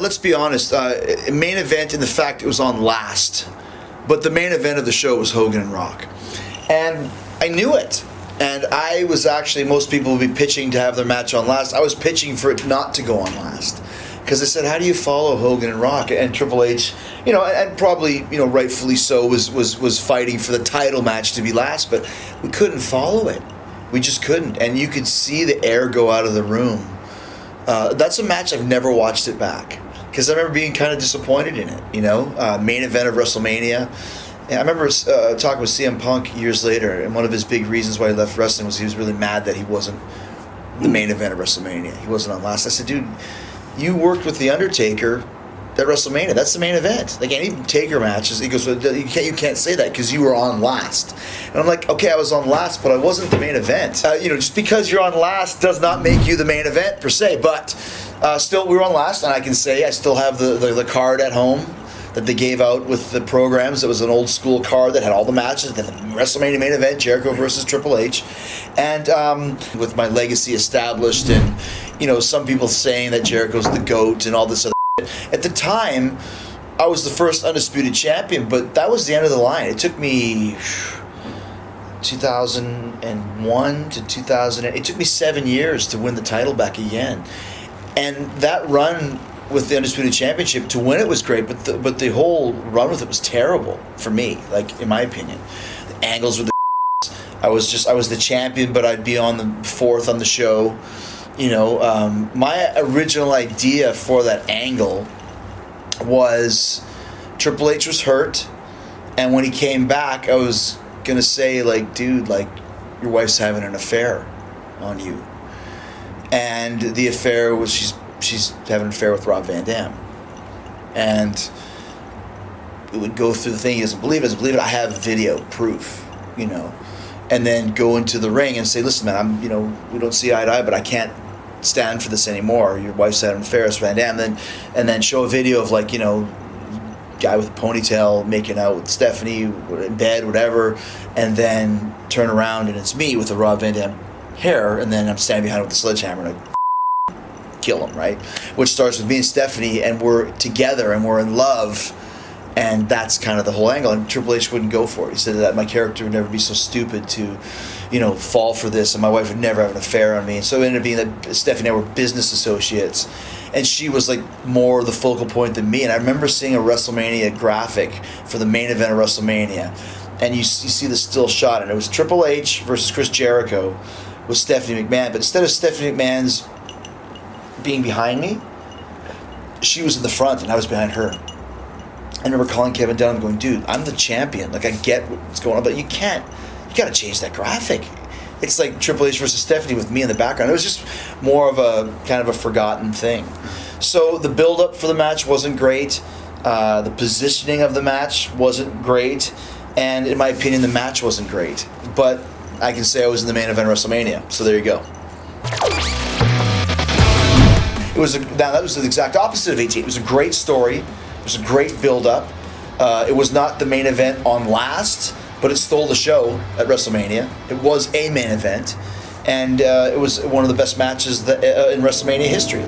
let's be honest. Main event in the fact it was on last, but the main event of the show was Hogan and Rock, and I knew it. And I was actually, most people would be pitching to have their match on last. I was pitching for it not to go on last. Because I said, how do you follow Hogan and Rock? And Triple H, and probably, rightfully so, was fighting for the title match to be last. But we couldn't follow it. We just couldn't. And you could see the air go out of the room. That's a match I've never watched it back. Because I remember being kind of disappointed in it, main event of WrestleMania. And I remember talking with CM Punk years later, and one of his big reasons why he left wrestling was he was really mad that he wasn't the main event of WrestleMania. He wasn't on last. I said, dude, you worked with The Undertaker at WrestleMania. That's the main event. Like any Taker matches, he goes, well, you can't say that because you were on last. And I'm like, okay, I was on last, but I wasn't the main event. Just because you're on last does not make you the main event per se. But still, we were on last, and I can say I still have the card at home that they gave out with the programs. It was an old school card that had all the matches. Then the WrestleMania main event, Jericho versus Triple H. And with my legacy established and, some people saying that Jericho's the GOAT and all this other shit. At the time, I was the first undisputed champion, but that was the end of the line. It took me 2001 to 2000. It took me 7 years to win the title back again. And that run with the Undisputed Championship, to win it was great, but the whole run with it was terrible for me, like, in my opinion. The angles were the I was the champion, but I'd be on the fourth on the show. My original idea for that angle was Triple H was hurt, and when he came back, I was going to say, like, dude, like, your wife's having an affair on you. And the affair was she's having an affair with Rob Van Dam. And it would go through the thing, he doesn't believe it, I have video proof, and then go into the ring and say, listen, man, we don't see eye to eye, but I can't stand for this anymore. Your wife's having an affair with Van Dam. And then show a video of, like, guy with a ponytail making out with Stephanie in bed, whatever, and then turn around and it's me with the Rob Van Dam hair, and then I'm standing behind with the sledgehammer and I kill him, right? Which starts with me and Stephanie, and we're together and we're in love, and that's kind of the whole angle. And Triple H wouldn't go for it. He said that my character would never be so stupid to, fall for this, and my wife would never have an affair on me. And so it ended up being that Stephanie and I were business associates, and she was like more the focal point than me. And I remember seeing a WrestleMania graphic for the main event of WrestleMania, and you see the still shot, and it was Triple H versus Chris Jericho with Stephanie McMahon. But instead of Stephanie McMahon's being behind me, she was in the front and I was behind her. I remember calling Kevin Dunn and going, dude, I'm the champion. Like, I get what's going on, but you gotta change that graphic. It's like Triple H versus Stephanie with me in the background. It was just more of a kind of a forgotten thing. So the build-up for the match wasn't great. The positioning of the match wasn't great. And in my opinion, the match wasn't great. But I can say I was in the main event of WrestleMania. So there you go. That was the exact opposite of 18. It was a great story. It was a great build-up. It was not the main event on last, but it stole the show at WrestleMania. It was a main event, and it was one of the best matches in WrestleMania history.